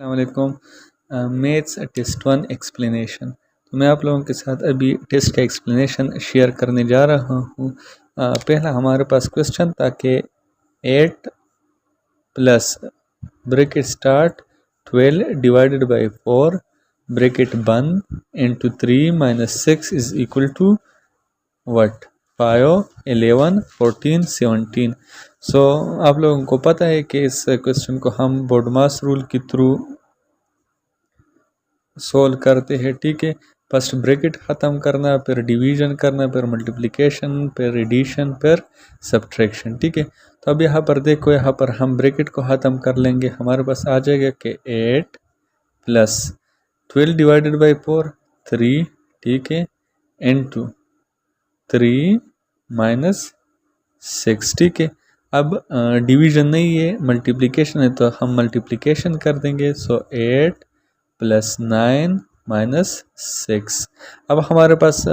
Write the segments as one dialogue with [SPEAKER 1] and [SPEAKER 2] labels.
[SPEAKER 1] अस्सलामुअलैकुम। Maths test one explanation. तो मैं आप लोगों के साथ अभी टेस्ट का एक्सप्लेनेशन शेयर करने जा रहा हूँ। पहला हमारे पास क्वेश्चन था कि 8 plus bracket start 12 divided by 4 bracket बंद into 3 minus 6 is equal to what 5 11 14 17। So आप लोगों को पता है कि इस क्वेश्चन को हम बोडमास रूल के थ्रू सोल्व करते हैं। ठीक है, फर्स्ट ब्रैकेट ख़त्म करना, फिर डिवीजन करना, फिर मल्टीप्लिकेशन, फिर एडिशन, फिर सब्ट्रैक्शन। ठीक है, तो अब यहाँ पर देखो, यहाँ पर हम ब्रैकेट को ख़त्म कर लेंगे। हमारे पास आ जाएगा कि 8 प्लस 12 डिवाइडेड बाई 4 3, ठीक है, इंटू 3 माइनस 6। ठीक है, अब डिवीजन नहीं है, मल्टीप्लिकेशन है, तो हम मल्टीप्लिकेशन कर देंगे। सो 8 प्लस 9 माइनस 6। अब हमारे पास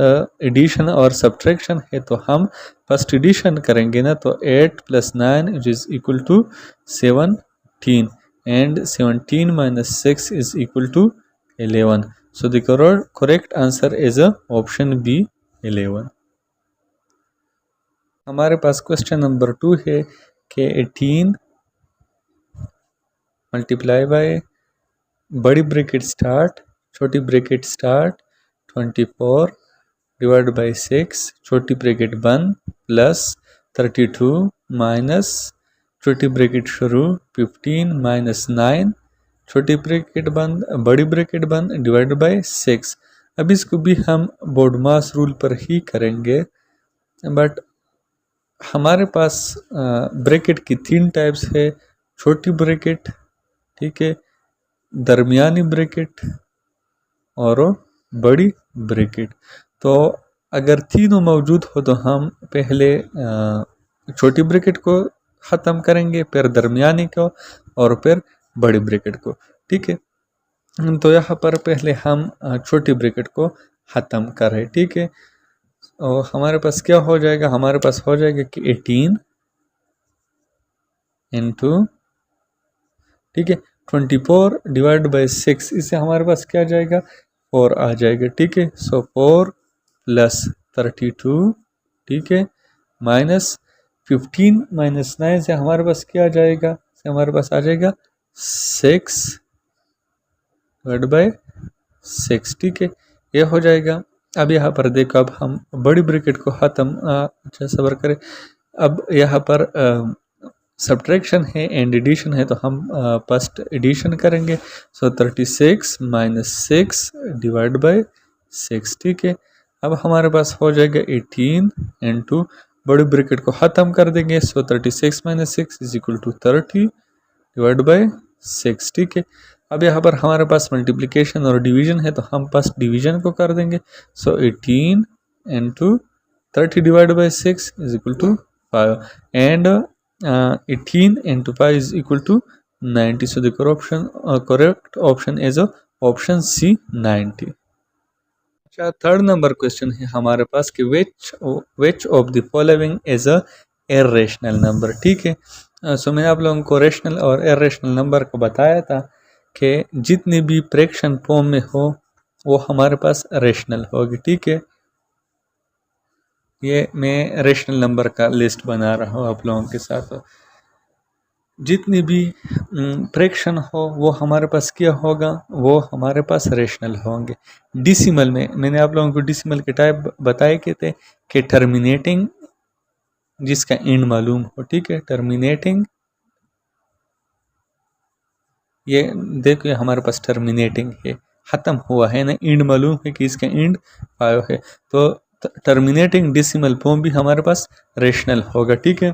[SPEAKER 1] एडिशन और सब्ट्रैक्शन है, तो हम फर्स्ट एडिशन करेंगे ना, तो 8 plus 9 is equal to 17 and 17 minus 6 is equal to 11। So the correct answer is option B 11। हमारे पास क्वेश्चन नंबर 2 है कि 18 मल्टीप्लाई बाय बड़ी ब्रैकेट स्टार्ट छोटी ब्रैकेट स्टार्ट 24 डिवाइड बाई 6 छोटी ब्रैकेट बंद प्लस 32 माइनस छोटी ब्रैकेट शुरू 15 माइनस 9 छोटी ब्रैकेट बंद बड़ी ब्रैकेट बंद डिवाइड बाई 6। अब इसको भी हम बोडमास रूल पर ही करेंगे, बट हमारे पास ब्रैकेट की 3 टाइप्स है। छोटी ब्रैकेट, ठीक है, दरमियानी ब्रैकेट और बड़ी ब्रैकेट। तो अगर तीनों मौजूद हो तो हम पहले छोटी ब्रैकेट को ख़त्म करेंगे, फिर दरमियानी को और फिर बड़ी ब्रैकेट को। ठीक है, तो यहाँ पर पहले हम छोटी ब्रैकेट को ख़त्म करें। ठीक है, और हमारे पास क्या हो जाएगा, हमारे पास हो जाएगा कि 18 इंटू, ठीक है, 24 डिवाइड बाई 6, इससे हमारे पास क्या जाएगा 4 आ जाएगा। ठीक है, सो 4 प्लस 32, ठीक है, माइनस 15 माइनस 9 से हमारे पास क्या आ जाएगा, से हमारे पास आ जाएगा 6 डिवाइड बाई 6। ठीक है, ये हो जाएगा। अब यहाँ पर देखो, अब हम बड़ी ब्रैकेट को ख़त्म अच्छा सबर करें। अब यहाँ पर सब्ट्रैक्शन है एंड एडिशन है, तो हम फर्स्ट एडिशन करेंगे। सो 36 माइनस 6 डिवाइड बाई 6। ठीक है, अब हमारे पास हो जाएगा 18 इंटू बड़ी ब्रैकेट को ख़त्म कर देंगे। So 36 minus 6 is equal to 30 divide by 6। ठीक है, अब यहाँ पर हमारे पास मल्टीप्लिकेशन और डिवीजन है, तो हम फर्स्ट डिवीजन को कर देंगे। So 18 into 30 divide by 6 is equal to 5 and 18 into 5 is equal to 90. So the correct option is option C 90. अच्छा, थर्ड नंबर क्वेश्चन है हमारे पास कि which of the following is a irrational number। ठीक है, सो मैंने आप लोगों को रेशनल और इरेशनल नंबर को बताया था कि जितने भी फ्रैक्शन फॉर्म में हो वो हमारे पास रेशनल होगी। ठीक है, ये मैं रेशनल नंबर का लिस्ट बना रहा हूँ आप लोगों के साथ। जितनी भी फ्रैक्शन हो वो हमारे पास क्या होगा, वो हमारे पास रेशनल होंगे। डिसिमल में मैंने आप लोगों को डिसिमल के टाइप बताए के थे कि टर्मिनेटिंग जिसका एंड मालूम हो। ठीक है, टर्मिनेटिंग, ये देखो हमारे पास टर्मिनेटिंग है, ख़त्म हुआ है ना, एंड मालूम है कि इसका एंड 5 है, तो टर्मिनेटिंग डिसिमल फॉर्म भी हमारे पास रेशनल होगा। ठीक है,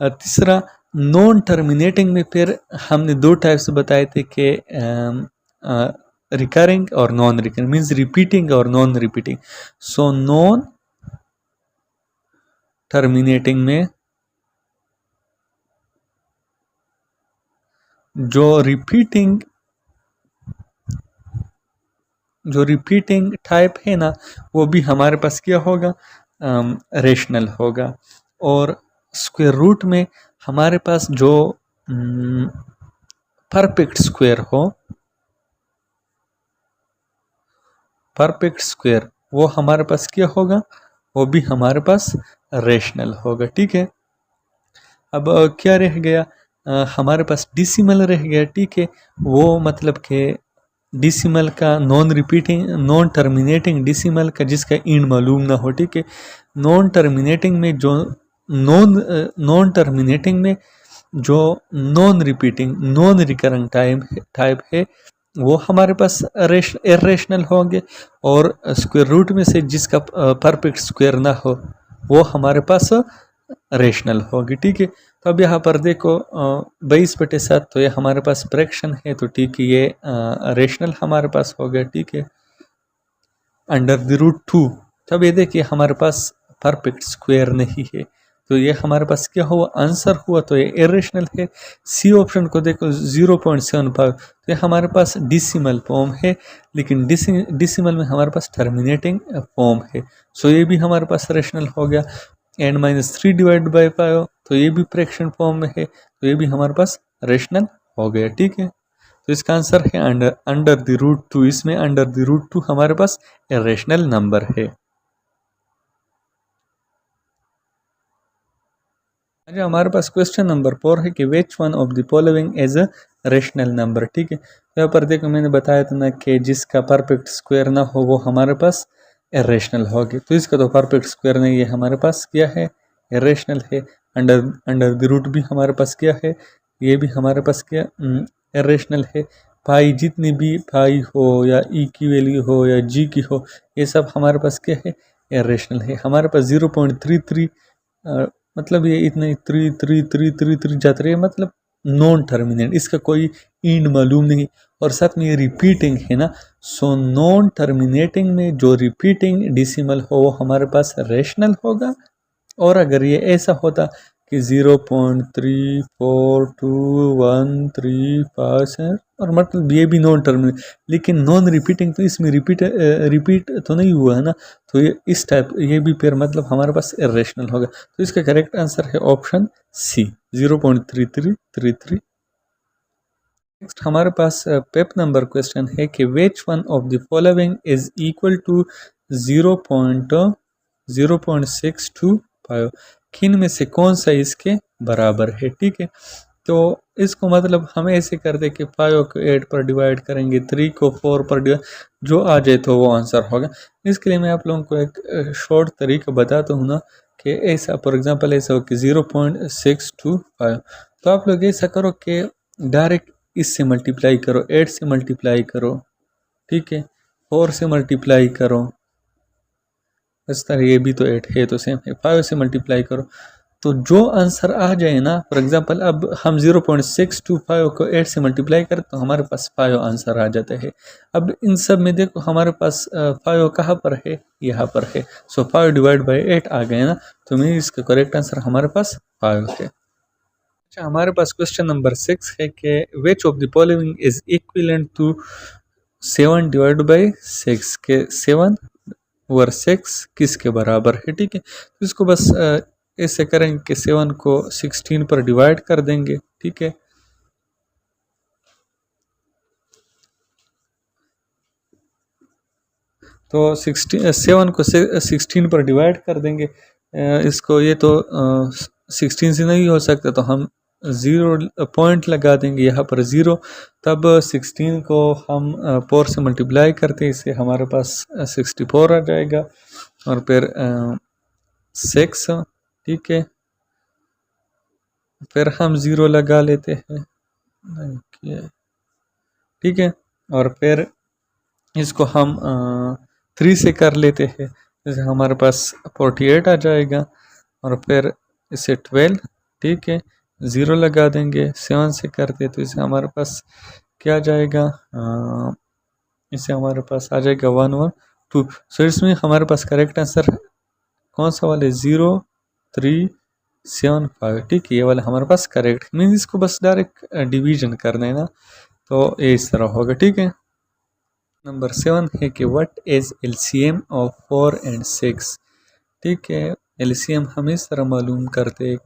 [SPEAKER 1] तीसरा नॉन टर्मिनेटिंग में फिर हमने 2 टाइप्स बताए थे कि रिकरिंग और नॉन रिकरिंग, मीन्स रिपीटिंग और non repeating. So non terminating में जो रिपीटिंग टाइप है ना, वो भी हमारे पास क्या होगा, रेशनल होगा। और स्क्वायर रूट में हमारे पास जो परफेक्ट स्क्वायर हो, परफेक्ट स्क्वायर, वो हमारे पास क्या होगा, वो भी हमारे पास रेशनल होगा। ठीक है, अब क्या रह गया, हमारे पास डिसिमल रह गया। ठीक है, वो मतलब कि डिसिमल का non repeating, non terminating decimal का जिसका इंड मालूम ना हो। ठीक है, नॉन टर्मिनेटिंग में जो नॉन टर्मिनेटिंग में जो non repeating non recurring type है वो हमारे पास इरेशनल होंगे, और स्क्वायर रूट में से जिसका परफेक्ट स्क्वायर ना हो वो हमारे पास रेशनल होगी। ठीक है, तो अब यहाँ पर देखो 22/7 तो ये हमारे पास फ्रैक्शन है, तो ठीक है ये रेशनल हमारे पास हो गया। ठीक है, अंडर द रूट 2, तब ये देखिए हमारे पास परफेक्ट स्क्वायर नहीं है, तो ये हमारे पास क्या हुआ, आंसर हुआ, तो ये इरेशनल है। सी ऑप्शन को देखो 0.75, तो ये हमारे पास डिसिमल फॉर्म है, लेकिन डिसिमल में हमारे पास टर्मिनेटिंग फॉर्म है, सो ये भी हमारे पास रेशनल हो गया। n-3 डिवाइड बाई 5, तो ये भी फ्रैक्शन फॉर्म में है, तो ये भी हमारे पास रेशनल हो गया। ठीक है, तो इसका आंसर है अंडर द रूट 2, इसमें अंडर द रूट 2 हमारे पास रेशनल नंबर है। अच्छा, हमारे पास क्वेश्चन नंबर 4 है कि which one of the following as a rational number. ठीक है, यहाँ पर देखो मैंने बताया था ना कि जिसका परफेक्ट स्क्वायर ना हो वो हमारे पास इरेशनल होगी, तो इसका तो परफेक्ट स्क्वायर नहीं है, हमारे पास क्या है, इरेशनल है। अंडर अंडर द रूट भी हमारे पास क्या है, ये भी हमारे पास क्या इरेशनल है। पाई जितनी भी पाई हो या ई की वैल्यू हो या जी की हो, ये सब हमारे पास क्या है, इरेशनल है। हमारे पास 0.33 मतलब ये इतने 3 जाते रहे, मतलब नॉन टर्मिनेट, इसका कोई इंड मालूम नहीं, और साथ में ये रिपीटिंग है ना, सो नॉन टर्मिनेटिंग में जो रिपीटिंग डिसिमल हो वो हमारे पास रेशनल होगा। और अगर ये ऐसा होता कि 0.342135 है, और मतलब ये भी नॉन टर्मिनेट, लेकिन नॉन रिपीटिंग, तो इसमें रिपीट तो नहीं हुआ है ना, तो ये इस टाइप ये भी फिर मतलब हमारे पास इरेशनल होगा। तो इसका करेक्ट आंसर है ऑप्शन सी, 0.3333। नेक्स्ट हमारे पास पेप नंबर क्वेश्चन है कि which one of the following is equal to 0.0625, किन में से कौन सा इसके बराबर है। ठीक है, तो इसको मतलब हम ऐसे कर दे कि 5 को 8 पर डिवाइड करेंगे, 3 को 4 पर डिवाइड, जो आ जाए तो वो आंसर होगा। इसके लिए मैं आप लोगों को एक शॉर्ट तरीका बताता हूँ ना, कि ऐसा फॉर एग्जांपल ऐसा हो कि 0.625, तो आप लोग ऐसा करो कि डायरेक्ट इससे मल्टीप्लाई करो, 8 से मल्टीप्लाई करो, ठीक है, 4 से मल्टीप्लाई करो, इस तरह ये भी तो 8 है तो सेम है, 5 से मल्टीप्लाई करो, तो जो आंसर आ जाए ना, फॉर एग्जांपल अब हम 0.625 को 8 से मल्टीप्लाई करें तो हमारे पास 5 आंसर आ जाता है। अब इन सब में देखो हमारे पास 5 कहाँ पर है, यहाँ पर है, सो 5 डिवाइड बाई 8 आ गए ना, तो मीन इसका करेक्ट आंसर हमारे पास 5 है। अच्छा, हमारे पास क्वेश्चन नंबर 6 है कि which of the following is equivalent to 7 divide by 6, के 7 ओवर 6 किसके बराबर है। ठीक है, तो इसको बस ऐसे करेंगे कि 7 को 16 पर डिवाइड कर देंगे। ठीक है, तो 7 को 16 पर डिवाइड कर देंगे, इसको ये तो 16 से नहीं हो सकता, तो हम 0 पॉइंट लगा देंगे यहाँ पर 0, तब 16 को हम 4 से मल्टीप्लाई करते हैं, इससे हमारे पास 64 आ जाएगा, और फिर 6, ठीक है, फिर हम 0 लगा लेते हैं, ठीक है, और फिर इसको हम 3 से कर लेते हैं, जैसे हमारे पास 48 आ जाएगा, और फिर इसे 12, ठीक है, 0 लगा देंगे, 7 से करते तो इसे हमारे पास क्या आ जाएगा, इसे हमारे पास आ जाएगा 112। सो इसमें हमारे पास करेक्ट आंसर कौन सा वाले 0.375, ठीक है, ये वाला हमारे पास करेक्ट, मीन इसको बस डायरेक्ट डिवीजन करना है ना, तो ये इस तरह होगा। ठीक है, नंबर 7 है कि what is LCM of 4 and 6। ठीक है, एलसीएम हम इस तरह मालूम करते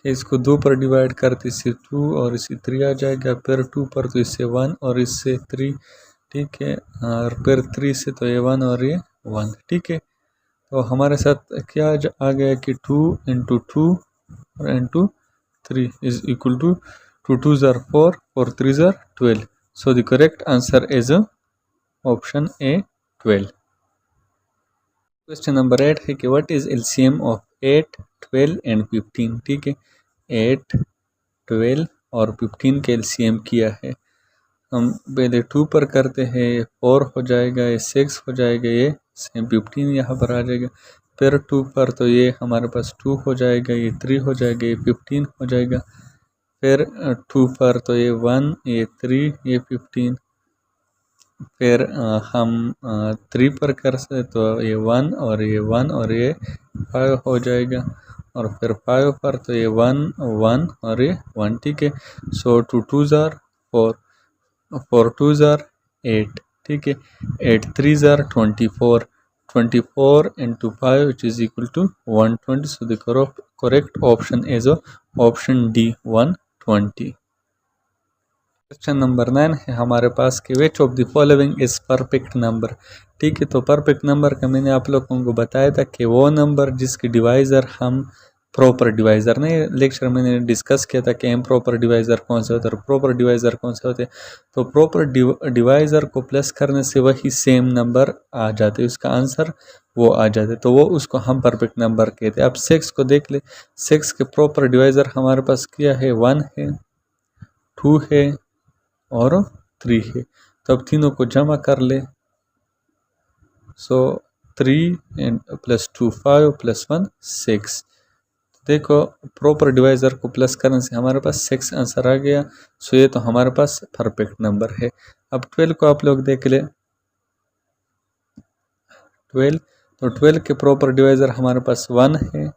[SPEAKER 1] कि इसको 2 पर डिवाइड करते इससे 2 और इससे 3 आ जाएगा, फिर 2 पर तो इससे 1 और इससे 3, ठीक है, और फिर 3 से तो ये 1 और ये 1, ठीक है। तो हमारे साथ क्या आ गया कि 2 इंटू 2 और into 3 is equal to 2 2s are 4, 4 3s are 12. So the correct answer is option A, 12. Question number 8 है कि what is LCM of 8, 12 and 15, ठीक है। 8, 12 और 15 के एलसीएम किया है। हम पहले 2 पर करते हैं, ये 4 हो जाएगा, ये 6 हो जाएगा, ये सेम 15 यहाँ पर आ जाएगा। फिर 2 पर तो ये हमारे पास 2 हो जाएगा, ये 3 हो जाएगा, ये 15 हो जाएगा। फिर 2 पर तो ये 1, ये 3, ये 15। फिर हम 3 पर कर से तो ये 1 और ये 1 और ये 5 हो जाएगा। और फिर 5 पर तो ये 1, 1 और ये 1, ठीक है। सो 2 2s are 4, 4 2s are 8, ठीक है। 8 3s are 24, 24 into 5 which is equal to 120. So the correct option is option D, 120. Question number 9 है हमारे पास कि which of the following is perfect number, ठीक है। तो परफेक्ट नंबर का मैंने आप लोगों को बताया था कि वो नंबर जिसके डिवाइज़र हम प्रॉपर डिवाइज़र नहीं, लेक्चर में मैंने डिस्कस किया था कि इम्प्रॉपर डिवाइज़र कौन से होते हैं और प्रॉपर डिवाइज़र कौन से होते हैं। तो प्रॉपर डिवाइज़र को प्लस करने से वही सेम नंबर आ जाते, उसका आंसर वो आ जाते, तो वो उसको हम परफेक्ट नंबर कहते हैं। अब 6 को देख ले, 6 के प्रॉपर डिवाइज़र हमारे पास क्या है, 1 है, 2 है और 3 है। तो अब तीनों को जमा कर ले, सो 3 एंड प्लस 2 5 प्लस 1 6। देखो प्रॉपर डिवाइज़र को प्लस करने से हमारे पास 6 आंसर आ गया। सो ये तो हमारे पास परफेक्ट नंबर है। अब 12 को आप लोग देख ले, 12, तो 12 के प्रॉपर डिवाइज़र हमारे पास 1 है,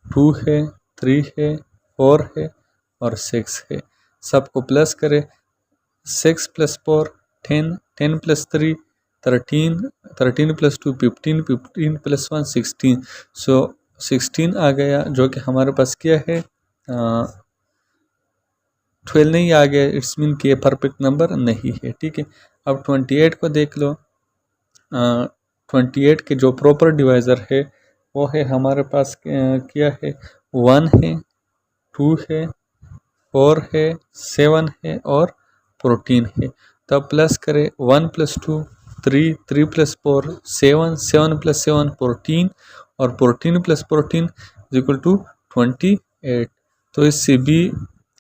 [SPEAKER 1] 2 है, 3 है, 4 है और 6 है। सबको प्लस करें, 6 प्लस 4 10, 10 प्लस 3 13, 13 प्लस 2 15, 15 प्लस 1 16। सो 16 आ गया, जो कि हमारे पास क्या है, 12 नहीं आ गया, इट्स मीन कि ये परफेक्ट नंबर नहीं है, ठीक है। अब 28 को देख लो, 28 के जो प्रॉपर डिवाइज़र है वो है हमारे पास क्या है, 1 है, 2 है, 4 है, 7 है और 14 है। तब प्लस करें, 1 प्लस 2 3, 3 प्लस 4 7, 7 प्लस 7 14 और 14 प्लस 14 इज इक्वल टू 28। तो इससे भी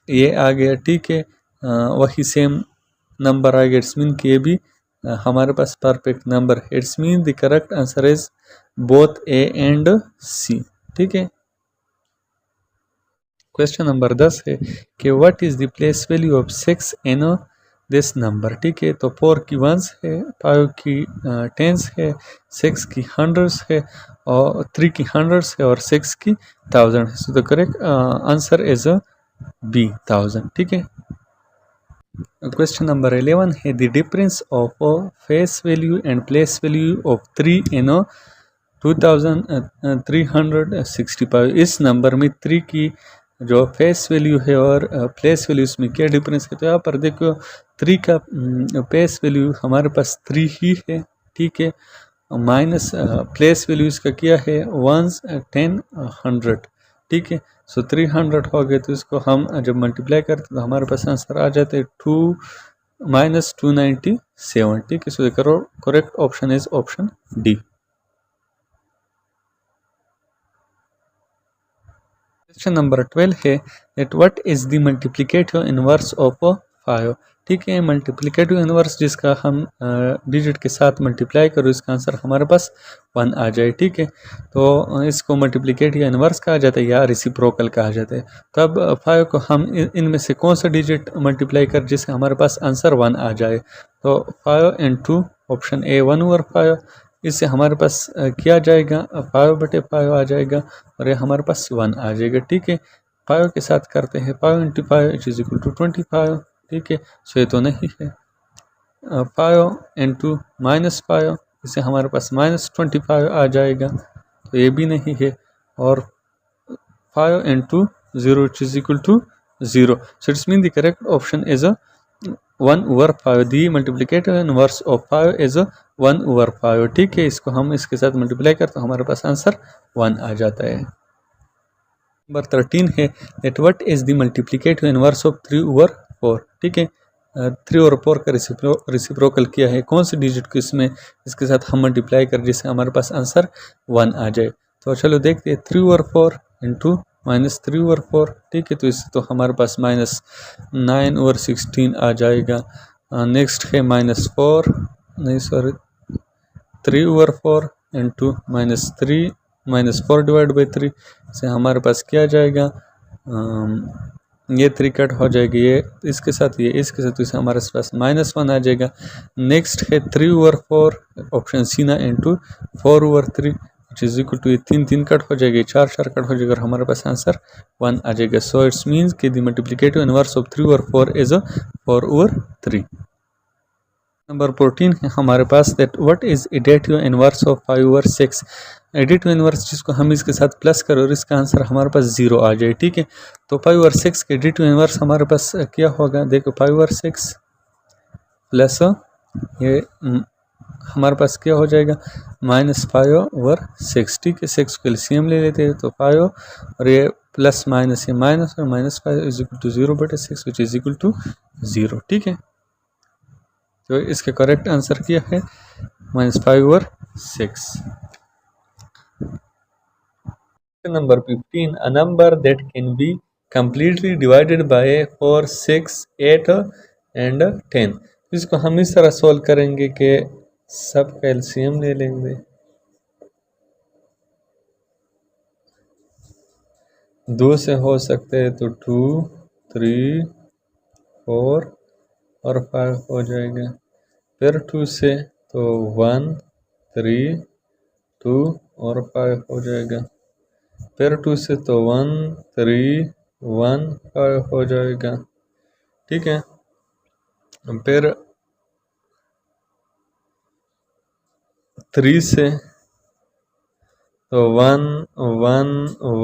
[SPEAKER 1] ये आ गया, ठीक है, वही सेम नंबर आ गया। इट्स मीन कि ये भी हमारे पास परफेक्ट नंबर है। It's mean the correct answer is both A and C, ठीक है। क्वेश्चन नंबर 10 है कि what is the place value of 6 in this number, ठीक है। तो 4 की 1s है, 5 की 10s है, 6 की 100s है और 3 की 100s है और 6 की 1000 है। So the correct answer is B, 1000, ठीक है। क्वेश्चन नंबर 11 है the difference of face value and place value of 3 in 2365। इस नंबर में 3 की जो फेस वैल्यू है और प्लेस वैल्यू में क्या डिफरेंस है। तो यहाँ पर देखो 3 का फेस वैल्यू हमारे पास 3 ही है, ठीक है, माइनस प्लेस वैल्यू इसका क्या है 1, 10, 100, ठीक है। सो 300 हो गए, तो इसको हम जब मल्टीप्लाई करते तो हमारे पास आंसर आ जाते हैं 2 माइनस 297, ठीक है। So correct option is option D. Question number 12 है that what is the multiplicative inverse of 5, ठीक है। मल्टीप्लिकेटिव इनवर्स जिसका हम डिजिट के साथ मल्टीप्लाई करो, इसका आंसर हमारे पास 1 आ जाए, ठीक है। तो इसको मल्टीप्लिकेटिव इनवर्स कहा जाता है या रेसिप्रोकल कहा जाता है। तो अब 5 को हम इनमें से कौन सा डिजिट मल्टीप्लाई कर जिससे हमारे पास आंसर 1 आ जाए। तो 5 इंटू ऑप्शन ए 1 ओवर 5, इससे हमारे पास क्या जाएगा 5/5 आ जाएगा और ये हमारे पास 1 आ जाएगा, ठीक है। 5 के साथ करते हैं 5 into 5 it is equal to 25, ठीक है। सो ये तो नहीं है। 5 इंटू -5, इससे हमारे पास -25 आ जाएगा, तो ये भी नहीं है। और 5 into 0 which is equal to 0. So it's mean the correct option is a 1 over 5. The multiplicative inverse of 5 is 1 over 5. ठीक है, इसको हम इसके साथ मल्टीप्लाई करते हैं, हमारे पास आंसर 1 आ जाता है. नंबर 13 है that what is the multiplicative inverse of 3 over 4. ठीक है, 3 over 4 का रेसिप्रोकल किया है, कौन सी डिजिट को इसमें इसके साथ हम मल्टीप्लाई कर जिससे हमारे पास आंसर 1 आ जाए. तो चलो देखते हैं 3 over 4 इंटू -3 over 4. ठीक है, तो इससे तो हमारे पास -9 over 16 आ जाएगा. नेक्स्ट है -4 नहीं sorry 3 over 4 into -4 divide by 3 से हमारे पास क्या आ जाएगा, ये 3 कट हो जाएगी, ये इसके साथ ये इसके साथ, तो इसे हमारे पास -1 आ जाएगा. नेक्स्ट है 3 over 4 ऑप्शन सी ना into 4 over 3 which is equal to, ये 3 कट हो जाएगी, 4 कट हो जाएगा और हमारे पास आंसर 1 आ जाएगा. सो इट्स मीन्स कि the multiplicative inverse of 3 over 4 is 4 over 3. Number 14 है हमारे पास that what is additive inverse of 5 over 6. Additive inverse जिसको हम इसके साथ प्लस करें और इसका आंसर हमारे पास 0 आ जाए. ठीक है, तो 5 over 6 के एडिटिव इनवर्स हमारे पास क्या होगा, देखो 5 over 6 प्लस ये हमारे पास क्या हो जाएगा -5 over 6. ठीक है, 6 को एलसीएम ले लेते हैं तो 5 और ये प्लस माइनस ये माइनस और -5 is equal to 0/6 which is equal to 0. ठीक है, तो इसका करेक्ट आंसर क्या है -5 over 6. Number 15 a number that can be completely divided by 4, 6, 8 and 10. इसको हम इस तरह सोल्व करेंगे कि सब का एलसीएम ले लेंगे. 2 से हो सकते हैं तो 2, 3, 4 और 5 हो जाएगा. फिर 2 से तो 1, 3, 2 और 5 हो जाएगा. फिर 2 से तो 1, 3, 1, 5 हो जाएगा. ठीक है, फिर 3 से तो 1, 1,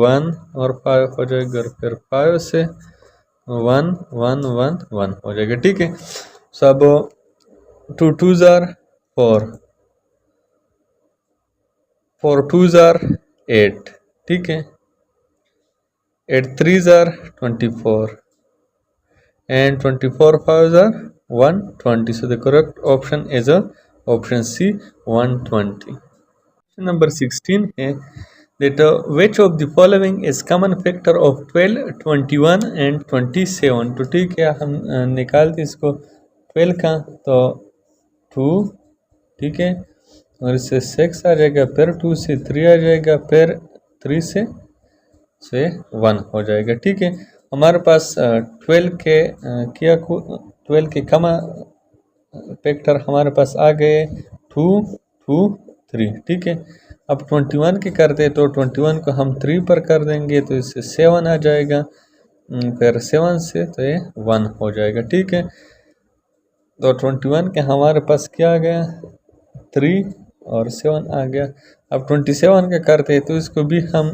[SPEAKER 1] 1 और 5 हो जाएगा. और फिर 5 से 1, 1, 1, 1 हो जाएगा. ठीक है, सब 2 2s are 4, 4 2s are 8. ठीक है, 8 3s are 24 and 24 5s are 120. So the correct option is option C, 120. Question number 16 है that which of the following is common factor of 12, 21 and 27. तो ठीक है, हम निकालते इसको 12 का तो 2. ठीक है, और इससे 6 आ जाएगा, फिर 2 से 3 आ जाएगा, फिर 3 से 1 हो जाएगा. ठीक है, हमारे पास 12 के कॉमन फैक्टर हमारे पास आ गए 2, 2, 3. ठीक है, अब 21 के करते हैं तो 21 को हम 3 पर कर देंगे तो इससे 7 आ जाएगा, फिर 7 से तो ये 1 हो जाएगा. ठीक है, तो 21 के हमारे पास क्या आ गया 3 और 7 आ गया. अब 27 के करते हैं तो इसको भी हम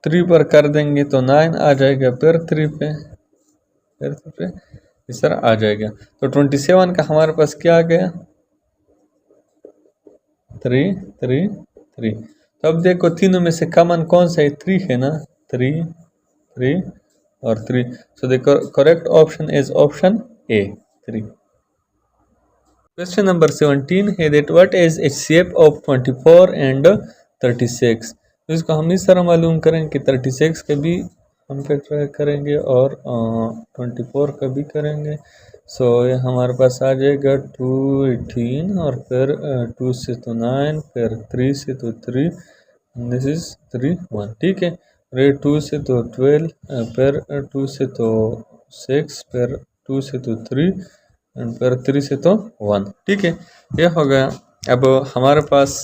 [SPEAKER 1] 3 पर कर देंगे तो 9 आ जाएगा, फिर 3 पे इस तरह आ जाएगा. तो 27 का हमारे पास क्या आ गया 3, 3, 3. तो अब देखो तीनों में से कॉमन कौन सा है, 3 है ना, 3, 3 और 3. सो the correct option is option A, 3. Question number 17 है that what is HCF of 24 and 36. तो इसको हम इस तरह मालूम करेंगे कि 36 का भी हम फैक्टर करेंगे और 24 का भी करेंगे. सो ये हमारे पास आ जाएगा 2, 18 और फिर 2 से तो 9, फिर 3 से तो 3, दिस इज 3, 1. ठीक है, फिर 2 से तो 12, फिर 2 से तो 6, फिर 2 से तो 3 एंड फिर 3 से तो 1. ठीक है, ये हो गया. अब हमारे पास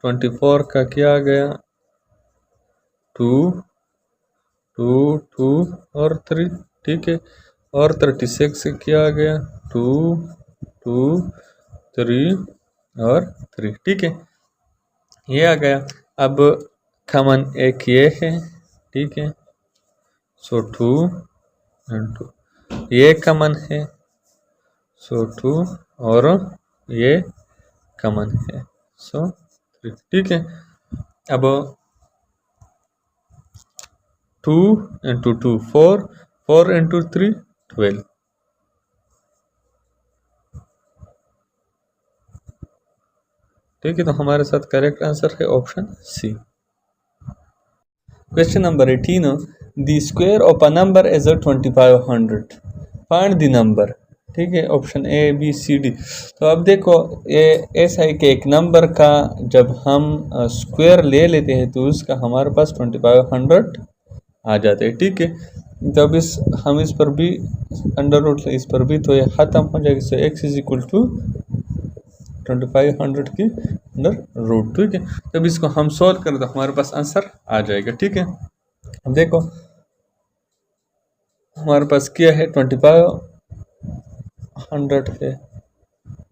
[SPEAKER 1] 24 का क्या आ गया 2, 2, 2 और 3. ठीक है, और 36 से क्या आ गया 2, 2, 3 और 3. ठीक है, ये आ गया. अब कॉमन एक ये है, ठीक है, सो 2 इंटू ये कॉमन है, सो 2 और ये कॉमन है, सो 3, ठीक है। अब 2 इंटू 2 4, 4 इंटू 3 12, ठीक है। तो हमारे साथ करेक्ट आंसर है option C. Question number 18, the square of a number is 2500, find the number, ठीक है। Option A B C D. तो अब देखो ये ऐसा है कि एक नंबर का जब हम स्क्वायर ले लेते हैं तो उसका हमारे पास 2500 आ जाते हैं, ठीक है। तो अब हम इस पर भी अंडर रूट इस पर भी तो ये ख़त्म हो जाएगा, सो एक्स इज इक्वल टू 2500 की अंडर रूट, ठीक है। जब इसको हम सॉल्व करें तो हमारे पास आंसर आ जाएगा, ठीक है। अब देखो हमारे पास क्या है 2500 है,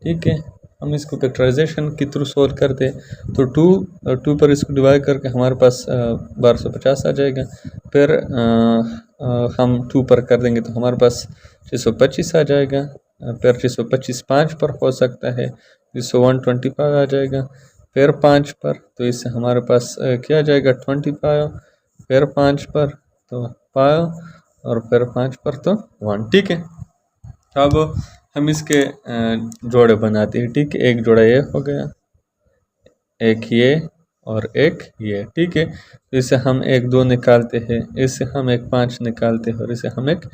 [SPEAKER 1] ठीक है। हम इसको फैक्टराइजेशन के थ्रू सॉल्व करते हैं तो 2 पर इसको डिवाइड करके हमारे पास 1250 आ जाएगा। फिर हम 2 पर कर देंगे तो हमारे पास 625 आ जाएगा। फिर 625 5 पर हो सकता है, इससे 125 आ जाएगा। फिर 5 पर तो इससे हमारे पास क्या आ जाएगा 25, फिर 5 पर तो 5 और फिर 5 पर तो 1, ठीक है। अब हम इसके जोड़े बनाते हैं, ठीक है। एक जोड़ा ये हो गया, एक ये और एक ये, ठीक है। तो इससे हम 1 2 निकालते हैं, इससे हम 1 5 निकालते हैं और इससे हम 1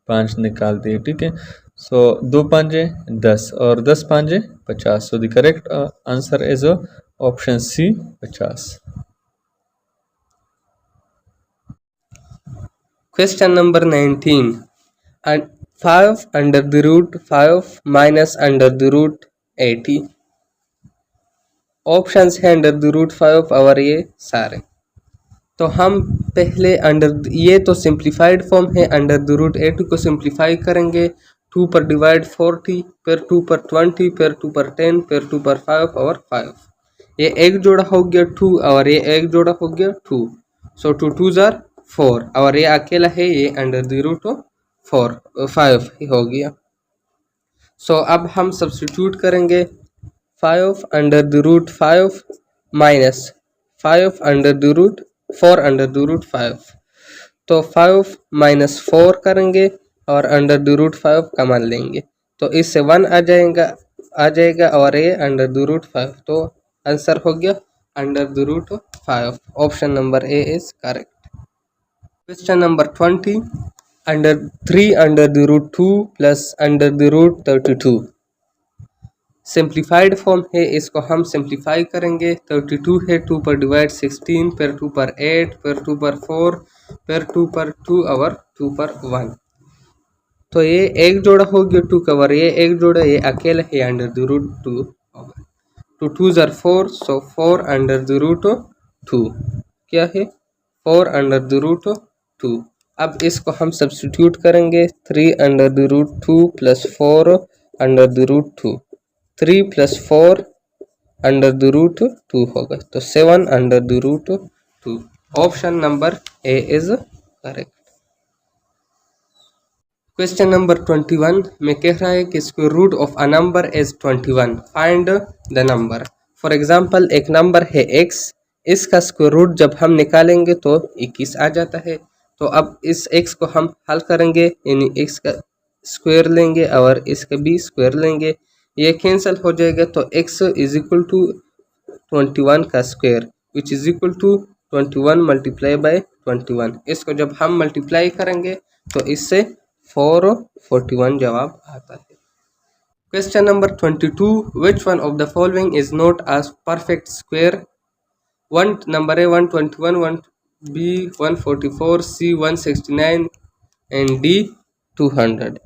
[SPEAKER 1] 5 निकालते हैं, ठीक है। सो 2 5 10 और 10 5 50। So the correct answer is option C 50।
[SPEAKER 2] Question number 19. And 5 under the root 5 minus under the root 80. Options है अंडर द रूट 5 और ये सारे। तो हम पहले अंडर ये तो सिंप्लीफाइड फॉर्म है, अंडर द रूट 80 को सिंप्लीफाई करेंगे, 2 पर डिवाइड 40, फिर 2 पर 20, फिर 2 पर 10, फिर 2 पर 5 और 5। ये एक जोड़ा हो गया 2 और ये एक जोड़ा हो गया 2, सो 2 2 जार 4 और ये अकेला है, ये अंडर द रूट 5 ही हो गया। सो अब हम सब्स्टिट्यूट करेंगे 5 under the root 5 minus 5 under the root 4 under the root 5। तो 5 माइनस 4 करेंगे और अंडर द रूट 5 कॉमन लेंगे तो इससे 1 आ जाएगा और ये अंडर द रूट 5। तो आंसर हो गया under the root 5। Option number A is correct. Question number 20, under 3 under the root 2 plus under the root 32। Simplified form है, इसको हम सिंप्लीफाई करेंगे। 32 है, 2 पर डिवाइड 16, फिर 2 पर 8, फिर 2 पर 4, फिर 2 पर 2 और 2 पर 1। तो ये एक जोड़ा हो गया 2 कवर, ये एक जोड़ा ये अकेला है अंडर द रूट 2 होगा। 2 2 जार 4, सो 4 अंडर द रूट 2 क्या है 4 अंडर द रूट 2। अब इसको हम सब्स्टिट्यूट करेंगे, 3 under the root 2 plus 4 under the root 2, 3 plus 4 under the root 2 होगा, तो 7 under the root 2। Option number A is correct. Question number 21 में कह रहा है कि square root of a number is 21, find the number. For example एक नंबर है x, इसका स्क्वायर रूट जब हम निकालेंगे तो 21 आ जाता है। तो अब इस x को हम हल करेंगे, यानी x का स्क्वायर लेंगे और इसका भी स्क्वायर लेंगे, ये कैंसिल हो जाएगा। तो x इज इक्वल टू 21 का square which is equal to 21 multiply by 21। इसको जब हम मल्टीप्लाई करेंगे तो इससे 441 जवाब आता है। Question number 22, which one of the following is not a perfect square. Number है 121, 1 B 144, C 169 and D 200।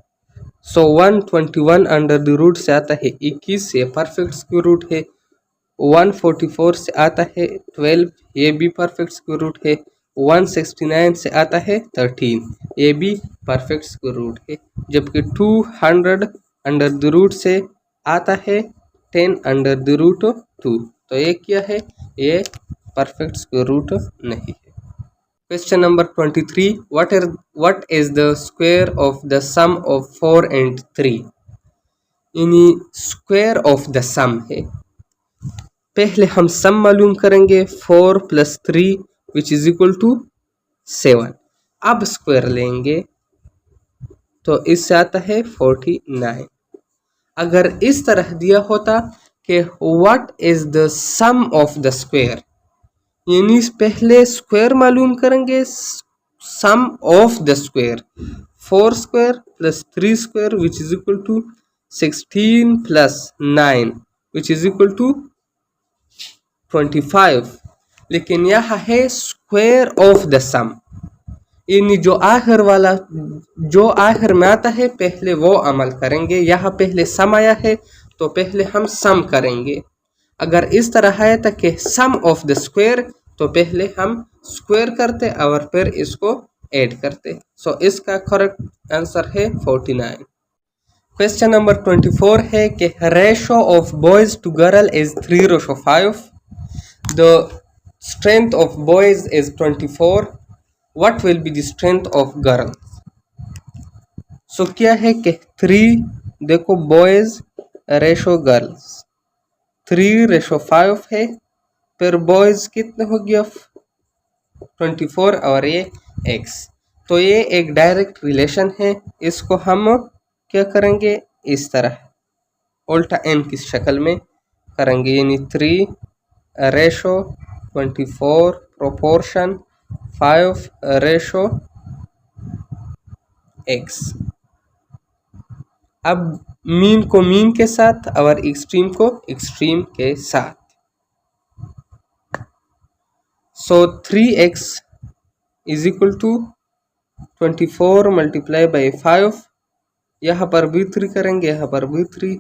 [SPEAKER 2] So 121 under the root से आता है 21, ये परफेक्ट स्क्वायर रूट है। 144 से आता है 12, ये भी परफेक्ट स्क्वायर रूट है। 169 से आता है 13, ये भी परफेक्ट स्क्वायर रूट है। जबकि 200 अंडर द रूट से आता है 10 अंडर द रूट 2, तो ये क्या है, ये परफेक्ट स्क्वायर रूट नहीं है। Question number 23, what is the square of the sum of 4 and 3? यानी स्क्वायर ऑफ द सम है। पहले हम सम मालूम करेंगे 4 + 3 विच इज इक्वल टू 7। अब स्क्वायर लेंगे तो इससे आता है 49। अगर इस तरह दिया होता कि what is the sum of the square, यानी पहले स्क्वायर मालूम करेंगे sum of the square 4 square + 3 square which is equal to 16 + 9 which is equal to 25। लेकिन यह है स्क्वायर ऑफ द सम, यानी जो आखिर में आता है पहले वो अमल करेंगे। यहाँ पहले सम आया है तो पहले हम सम करेंगे। अगर इस तरह आया था कि सम ऑफ द स्क्वायर तो पहले हम स्क्वायर करते और फिर इसको ऐड करते। सो इसका करेक्ट आंसर है 49। क्वेश्चन नंबर 24 है कि ratio of boys to girl is 3:5। The strength of boys is 24। What will be the strength of girls? So क्या है कि 3 देखो बॉयज रेशो गर्ल्स 3:5 है, फिर बॉयज कितने हो गया 24 और ये x। तो ये एक डायरेक्ट रिलेशन है। इसको हम क्या करेंगे, इस तरह उल्टा n की शक्ल में करेंगे, यानी 3:24 प्रोपोर्शन 5:x। अब मीन को मीन के साथ और एक्सट्रीम को एक्सट्रीम के साथ। सो 3x इज इक्वल टू 24 × 5। यहाँ पर भी 3 करेंगे, यहाँ पर भी 3।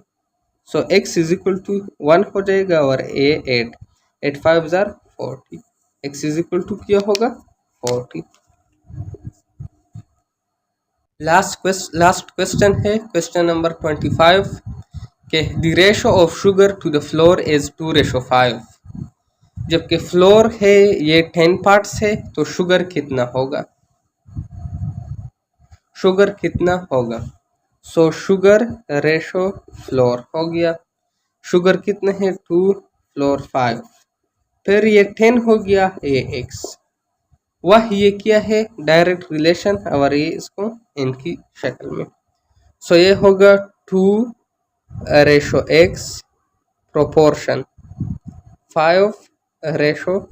[SPEAKER 2] सो x इज इक्वल टू 1 हो जाएगा और a 8। 8 5 40। x is equal to क्या होगा 40। लास्ट क्वेश्चन है क्वेश्चन नंबर 25 के the ratio of sugar to the flour is 2:5। जबकि फ्लोर है ये 10 पार्ट्स है तो शुगर कितना होगा, शुगर कितना होगा। सो शुगर रेशो फ्लोर हो गया, शुगर कितने है 2 फ्लोर 5, फिर ये 10 हो गया ये x। वह ये क्या है डायरेक्ट रिलेशन और ये इसको इनकी शक्ल में। सो ये होगा 2:x प्रोपोर्शन 5:10।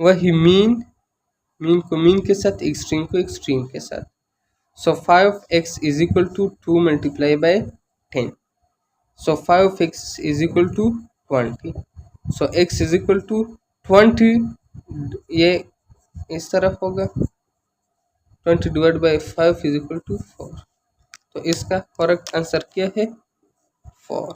[SPEAKER 2] वही मीन को मीन के साथ एक्सट्रीम को एक्सट्रीम के साथ। So 5x is equal to 2 × 10। So 5x is equal to 20। So x is equal to 20, ये इस तरफ होगा 20 / 5 इज इक्वल टू 4। तो इसका करेक्ट आंसर क्या है 4।